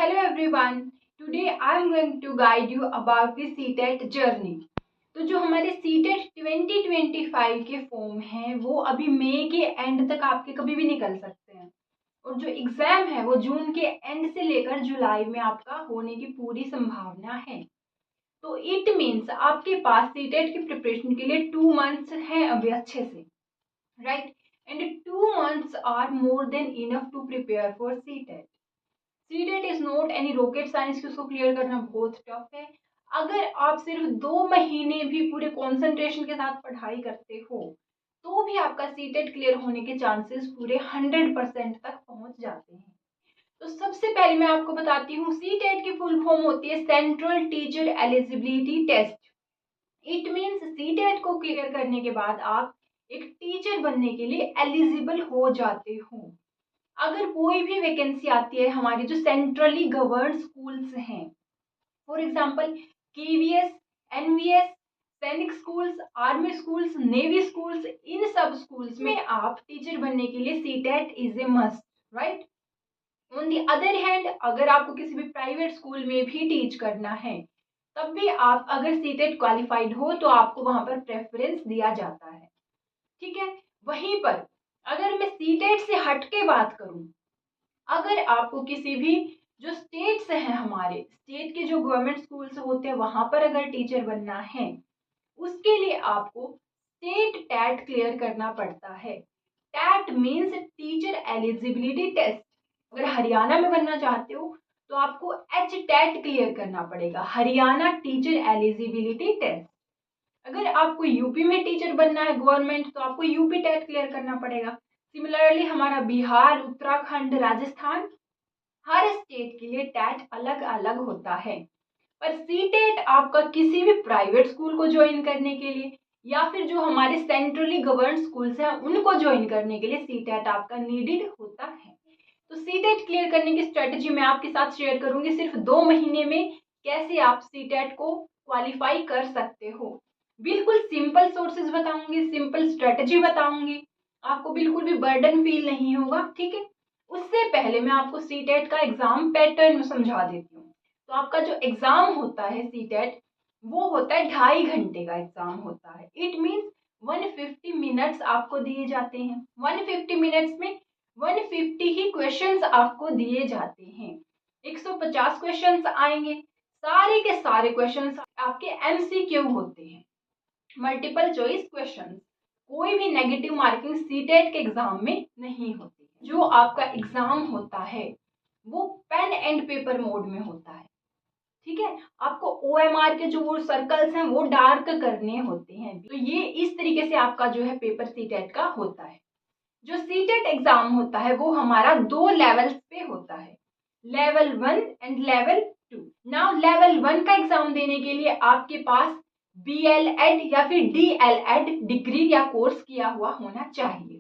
hello everyone. Today I am going to guide you about the CTET journey. तो जो हमारे CTET 2025 के form हैं वो अभी मई के एंड तक आपके कभी भी निकल सकते हैं और जो एग्जाम है वो जून के एंड से लेकर जुलाई में आपका होने की पूरी संभावना है। तो इट मीन्स आपके पास CTET की प्रिपरेशन के लिए 2 मंथ्स हैं अभी अच्छे से, right? And 2 months are more than enough to prepare for CTET. CTET is not any rocket science की उसको क्लियर करना बहुत टफ है। अगर आप सिर्फ 2 महीने भी पूरे कंसंट्रेशन के साथ पढ़ाई करते हो तो भी आपका सीटेट क्लियर होने के चांसेस पूरे 100% तक पहुंच जाते हैं। तो सबसे पहले मैं आपको बताती हूँ सीटेट की फुल फॉर्म होती है central teacher eligibility test. It means CTET को क्लियर करने के बाद आप एक टीचर बनने के लिए एलिजिबल हो जाते हो। अगर कोई भी वैकेंसी आती है हमारी जो सेंट्रली गवर्न स्कूल्स हैं, for example KVS, NVS, Sainik schools, army schools, navy schools, इन सब स्कूल्स में आप टीचर बनने के लिए CTET is a must, right? On the other hand अगर आपको किसी भी प्राइवेट स्कूल में भी टीच करना है तब भी आप अगर सीटेट क्वालिफाइड हो तो आपको वहां पर प्रेफरेंस दिया जाता है, ठीक है? वहीं पर अगर मैं सीटेट से हट के बात करूं, अगर आपको किसी भी जो स्टेट्स हैं हमारे स्टेट के जो गवर्नमेंट स्कूल्स होते हैं वहां पर अगर टीचर बनना है उसके लिए आपको स्टेट टैट क्लियर करना पड़ता है। TET means teacher eligibility test. अगर हरियाणा में बनना चाहते हो तो आपको एच टैट क्लियर करना पड़ेगा, हरियाणा टीचर एलिजिबिलिटी टेस्ट। अगर आपको यूपी में टीचर बनना है गवर्नमेंट तो आपको यूपी टेट क्लियर करना पड़ेगा। सिमिलरली हमारा बिहार, उत्तराखंड, राजस्थान, हर स्टेट के लिए टैट अलग अलग होता है। पर सीटेट आपका किसी भी प्राइवेट स्कूल को ज्वाइन करने के लिए या फिर जो हमारे सेंट्रली गवर्न स्कूल्स हैं उनको ज्वाइन करने के लिए सीटेट आपका नीडेड होता है। तो सीटेट क्लियर करने की स्ट्रेटेजी मैं आपके साथ शेयर करूंगी सिर्फ 2 महीने में कैसे आप सीटेट को क्वालिफाई कर सकते हो। बिल्कुल सिंपल सोर्सेज बताऊंगी, सिंपल स्ट्रेटेजी बताऊंगी, आपको बिल्कुल भी बर्डन फील नहीं होगा, ठीक है? उससे पहले मैं आपको सीटेट का एग्जाम पैटर्न समझा देती हूँ। तो आपका जो एग्जाम होता है सीटेट वो होता है 2.5 घंटे का एग्जाम होता है। इट मीन्स 150 मिनट्स आपको दिए जाते हैं। 150 मिनट्स में 150 ही क्वेश्चंस आपको दिए जाते हैं। 150 क्वेश्चंस आएंगे, सारे के सारे क्वेश्चंस आपके एमसीक्यू होते हैं, मल्टीपल चॉइस क्वेश्चंस। कोई भी नेगेटिव मार्किंग सीटेट के एग्जाम में नहीं होती। जो आपका एग्जाम होता है वो पेन एंड पेपर मोड में होता है, ठीक है? आपको OMR के जो वो सर्कल्स हैं वो डार्क करने होते हैं। तो ये इस तरीके से आपका जो है पेपर सीटेट का होता है। जो सीटेट एग्जाम होता है वो हमारा 2 लेवल्स पे होता है, level 1 and level 2। Now level 1 का एग्जाम देने के लिए आपके पास BLEd या फिर DLEd डिग्री या कोर्स किया हुआ होना चाहिए।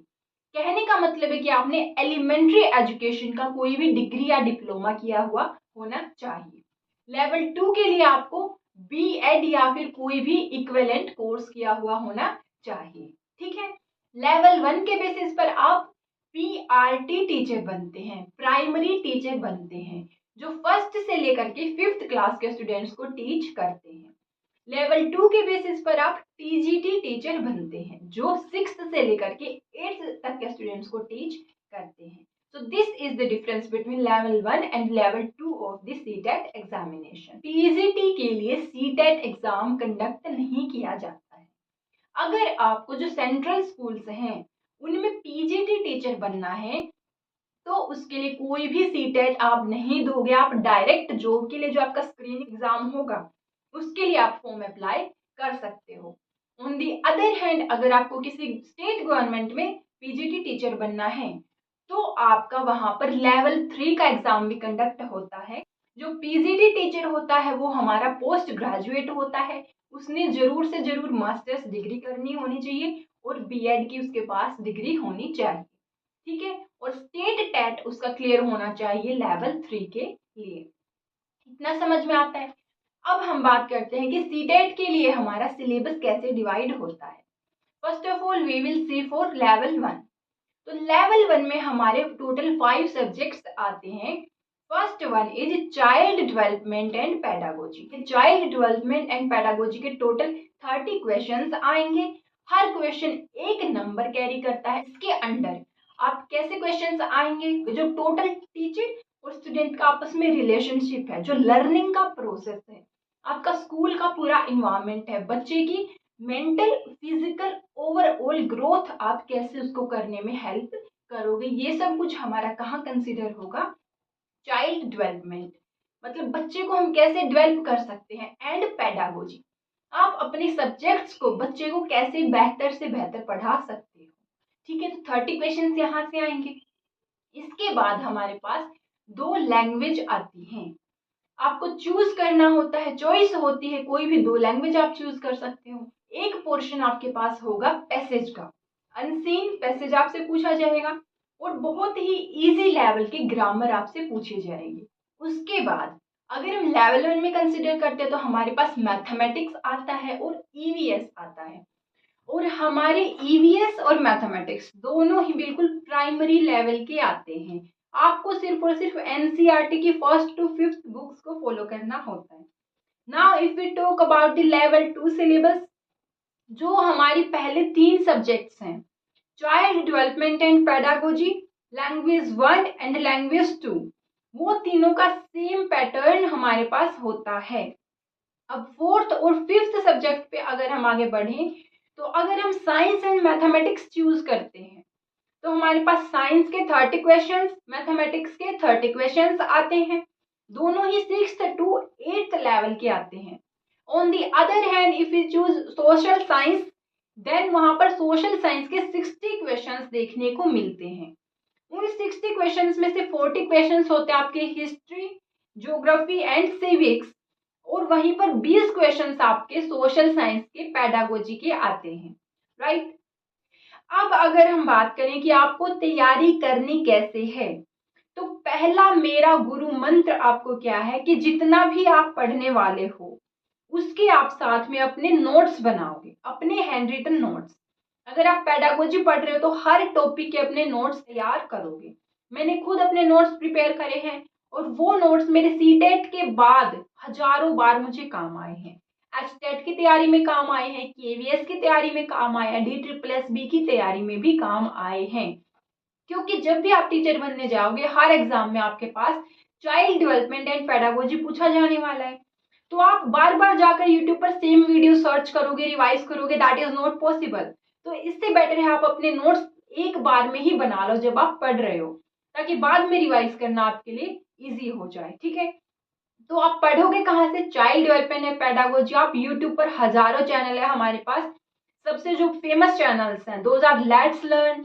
कहने का मतलब है कि आपने एलिमेंट्री एजुकेशन का कोई भी डिग्री या डिप्लोमा किया हुआ होना चाहिए। लेवल 2 के लिए आपको BEd या फिर कोई भी इक्विवेलेंट कोर्स किया हुआ होना चाहिए, ठीक है? लेवल 1 के बेसिस पर आप PRT टीचर बनते हैं, प्राइमरी टीचर बनते हैं, जो फर्स्ट से लेकर के 5th क्लास के स्टूडेंट्स को टीच करते हैं। लेवल 2 के बेसिस पर आप TGT टीचर बनते हैं, जो 6th से लेकर के 8th तक के स्टूडेंट्स को टीच करते हैं। So this is the difference between level 1 and level 2 of the CTET examination. TGT के लिए CTET एग्जाम कंडक्ट नहीं किया जाता है। अगर आपको जो सेंट्रल स्कूल्स हैं उनमें PGT टीचर बनना है तो उसके लिए कोई भी सीटेट आप नहीं दोगे, आप डायरेक्ट जॉब के लिए जो आपका स्क्रीनिंग एग्जाम होगा उसके लिए आप फॉर्म अप्लाई कर सकते हो। ऑन दी अदर हैंड अगर आपको किसी स्टेट गवर्नमेंट में PGT टीचर बनना है तो आपका वहां पर लेवल 3 का एग्जाम भी कंडक्ट होता है। जो PGT टीचर होता है वो हमारा पोस्ट ग्रेजुएट होता है, उसने जरूर से जरूर मास्टर्स डिग्री करनी होनी चाहिए और BEd की उसके पास डिग्री होनी चाहिए, ठीक है? और स्टेट टैट उसका क्लियर होना चाहिए लेवल 3 के लिए। इतना समझ में आता है? अब हम बात करते हैं कि सीटेट के लिए हमारा सिलेबस कैसे डिवाइड होता है। First of all we will see for level 1। तो लेवल 1 में हमारे टोटल 5 सब्जेक्ट्स आते हैं। First one is child development and pedagogy. Child development and pedagogy के टोटल 30 क्वेश्चंस आएंगे। हर क्वेश्चन एक नंबर कैरी करता है। इसके अंडर आप कैसे क्वेश्चंस आएंगे, जो टोटल टीचर और स्टूडेंट का आपस में रिलेशनशिप है, जो लर्निंग का प्रोसेस है, आपका स्कूल का पूरा इन्वायरमेंट है, बच्चे की मेंटल फिजिकल ओवरऑल ग्रोथ आप कैसे उसको करने में हेल्प करोगे, ये सब कुछ हमारा कहाँ कंसिडर होगा, चाइल्ड डेवलपमेंट, मतलब बच्चे को हम कैसे डेवलप कर सकते हैं, एंड पेडागोजी, आप अपने सब्जेक्ट्स को बच्चे को कैसे बेहतर से बेहतर पढ़ा सकते हो। ठीक है, तो 30 क्वेश्चंस यहाँ से आएंगे। इसके बाद हमारे पास 2 लैंग्वेज आती हैं। आपको चूज करना होता है, चॉइस होती है, कोई भी 2 लैंग्वेज आप चूज कर सकते हो। एक पोर्शन आपके पास होगा पैसेज का, अनसीन पैसेज आपसे पूछा जाएगा, और बहुत ही इजी लेवल के ग्रामर आपसे पूछे जाएंगे। उसके बाद अगर हम लेवल 1 में कंसिडर करते हैं तो हमारे पास मैथमेटिक्स आता है और ईवीएस आता है। और हमारे ईवीएस और मैथमेटिक्स दोनों ही बिल्कुल प्राइमरी लेवल के आते हैं। आपको सिर्फ और सिर्फ एनसीईआरटी की 1st to 5th बुक्स को फॉलो करना होता है। Now if we talk about the level 2 syllabus, जो हमारी पहले 3 सब्जेक्ट्स हैं, child development and pedagogy, language 1 and language 2, वो तीनों का सेम पैटर्न हमारे पास होता है। अब 4th और 5th सब्जेक्ट पे अगर हम आगे बढ़ें, तो अगर हम साइंस एंड मैथमेटिक्स चूज करते हैं तो हमारे पास साइंस के 30 क्वेश्चंस, मैथमेटिक्स के 30 क्वेश्चंस आते हैं। दोनों ही 6th to 8th लेवल के आते हैं। On the other hand if you choose social science, then वहां पर सोशल साइंस के 60 क्वेश्चंस देखने को मिलते हैं। उन 60 क्वेश्चंस में से 40 क्वेश्चंस होते हैं आपके हिस्ट्री, ज्योग्राफी एंड सिविक्स, और वहीं पर 20 क्वेश्चंस आपके सोशल साइंस के पेडागोजी के आते हैं, राइट। अब अगर हम बात करें कि आपको तैयारी करनी कैसे है, तो पहला मेरा गुरु मंत्र आपको क्या है कि जितना भी आप पढ़ने वाले हो उसके आप साथ में अपने नोट्स बनाओगे, अपने हैंड रिटन नोट्स। अगर आप पेडागोजी पढ़ रहे हो तो हर टॉपिक के अपने नोट्स तैयार करोगे। मैंने खुद अपने नोट्स प्रिपेयर करे हैं और वो नोट्स मेरे सीटेट के बाद हजारों बार मुझे काम आए हैं। एचटेट की तैयारी में काम आए हैं, केवीएस की तैयारी में काम आए हैं, DSSB की तैयारी में भी काम आए हैं। क्योंकि जब भी आप टीचर बनने जाओगे, हर एग्जाम में आपके पास चाइल्ड डेवलपमेंट एंड पेडागोजी पूछा जाने वाला है। तो आप बार बार जाकर यूट्यूब पर सेम वीडियो सर्च करोगे, रिवाइज करोगे, दैट इज नॉट पॉसिबल। तो इससे बेटर है आप अपने नोट्स एक बार में ही बना लो जब आप पढ़ रहे हो, ताकि बाद में रिवाइज करना आपके लिए इजी हो जाए। ठीक है, तो आप पढ़ोगे कहाँ से, चाइल्ड डेवलपमेंट एंड पेडागोजी। आप यूट्यूब पर हजारों चैनल है हमारे पास। सबसे जो फेमस चैनल्स हैं दोज आर लेट्स लर्न,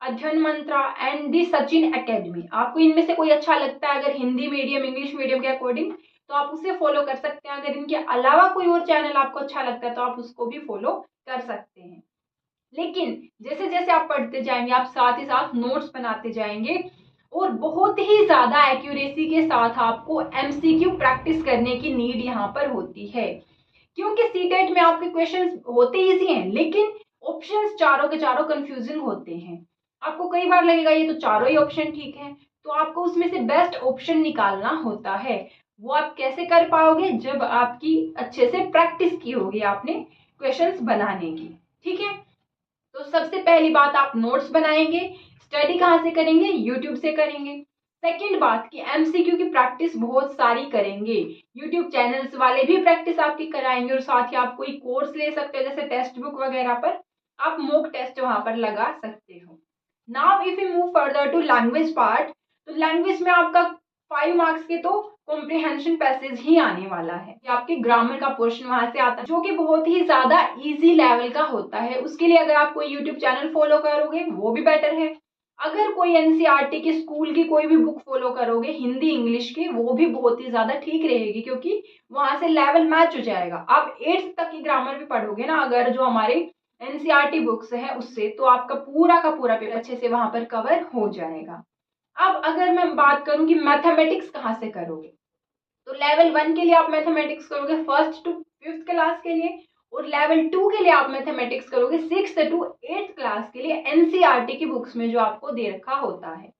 अध्ययन मंत्रा एंड दी सचिन एकेडमी। आपको इनमें से कोई अच्छा लगता है अगर हिंदी मीडियम इंग्लिश मीडियम के अकॉर्डिंग, तो आप उसे फॉलो कर सकते हैं। अगर इनके अलावा कोई और चैनल आपको अच्छा लगता है तो आप उसको भी फॉलो कर सकते हैं। लेकिन जैसे जैसे आप पढ़ते जाएंगे आप साथ ही साथ नोट्स बनाते जाएंगे, और बहुत ही ज्यादा एक्यूरेसी के साथ आपको एमसीक्यू प्रैक्टिस करने की नीड यहाँ पर होती है। क्योंकि सीटेट में आपके क्वेश्चंस होते इजी हैं, लेकिन ऑप्शंस चारों के चारों कंफ्यूजिंग होते हैं। आपको कई बार लगेगा ये तो चारों ही ऑप्शन ठीक है, तो आपको उसमें से बेस्ट ऑप्शन निकालना होता है। वो आप कैसे कर पाओगे, जब आपकी अच्छे से प्रैक्टिस की होगी आपने क्वेश्चंस बनाने की। ठीक है, तो सबसे पहली बात आप नोट्स बनाएंगे। स्टडी कहाँ से करेंगे, यूट्यूब से करेंगे। सेकंड बात कि एमसीक्यू की प्रैक्टिस बहुत सारी करेंगे। यूट्यूब चैनल्स वाले भी प्रैक्टिस आपकी कराएंगे, और साथ ही आप कोई कोर्स ले सकते हो जैसे टेक्स्ट बुक वगैरह पर आप मॉक टेस्ट वहां पर लगा सकते हो। Now if you move further to language part, तो लैंग्वेज में आपका 5 मार्क्स के तो कॉम्प्रिहेंशन पैसेज ही आने वाला है। आपके ग्रामर का पोर्शन वहां से आता है, जो कि बहुत ही ज्यादा इजी लेवल का होता है। उसके लिए अगर आप कोई यूट्यूब चैनल फॉलो करोगे वो भी बेटर है। अगर कोई एनसीईआरटी की स्कूल की कोई भी बुक फॉलो करोगे हिंदी इंग्लिश की, वो भी बहुत ही ज्यादा ठीक रहेगी, क्योंकि वहां से लेवल मैच हो जाएगा। आप 8th तक की ग्रामर भी पढ़ोगे ना अगर जो हमारे एनसीईआरटी बुक्स है उससे, तो आपका पूरा का पूरा पेपर अच्छे से वहां पर कवर हो जाएगा। अब अगर मैं बात करूं कि मैथमेटिक्स कहाँ से करोगे, तो लेवल 1 के लिए आप मैथमेटिक्स करोगे 1st to 5th क्लास के लिए, और लेवल 2 के लिए आप मैथमेटिक्स करोगे 6th to 8th क्लास के लिए। एनसीईआरटी की बुक्स में जो आपको दे रखा होता है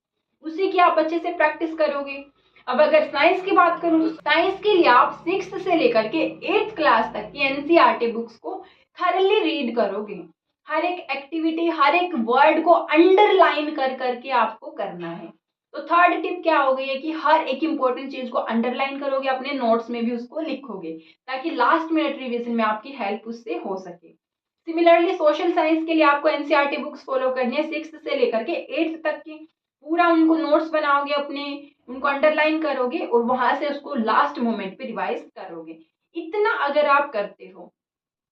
उसी की आप अच्छे से प्रैक्टिस करोगे। अब अगर साइंस की बात करूं तो साइंस के लिए आप 6th से लेकर के 8th क्लास तक की एनसीईआरटी बुक्स को थरली रीड करोगे। हर एक एक्टिविटी, हर एक वर्ड को अंडरलाइन कर करके आपको करना है। तो थर्ड टिप क्या हो गई है कि हर एक इंपॉर्टेंट चीज को अंडरलाइन करोगे, अपने नोट्स में भी उसको लिखोगे ताकि लास्ट मिनट रिवीजन में आपकी हेल्प उससे हो सके। सिमिलरली सोशल साइंस के लिए आपको एनसीईआरटी बुक्स फॉलो करनी है 6th से लेकर के 8th तक की। पूरा उनको नोट्स बनाओगे अपने, उनको अंडरलाइन करोगे और वहां से उसको लास्ट मोमेंट पे रिवाइज करोगे। इतना अगर आप करते हो,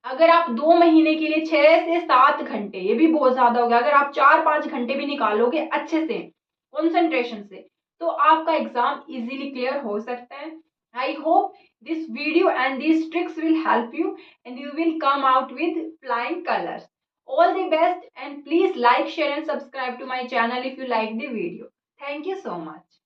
अगर आप 2 महीने के लिए 6 से 7 घंटे, ये भी बहुत ज्यादा हो गया, अगर आप 4-5 घंटे भी निकालोगे अच्छे से कंसंट्रेशन से, तो आपका एग्जाम इजीली क्लियर हो सकता है। I hope this video and these tricks will help you and you will come out with flying colors. All the best and please like, share and subscribe to my channel if you like the video. Thank you so much.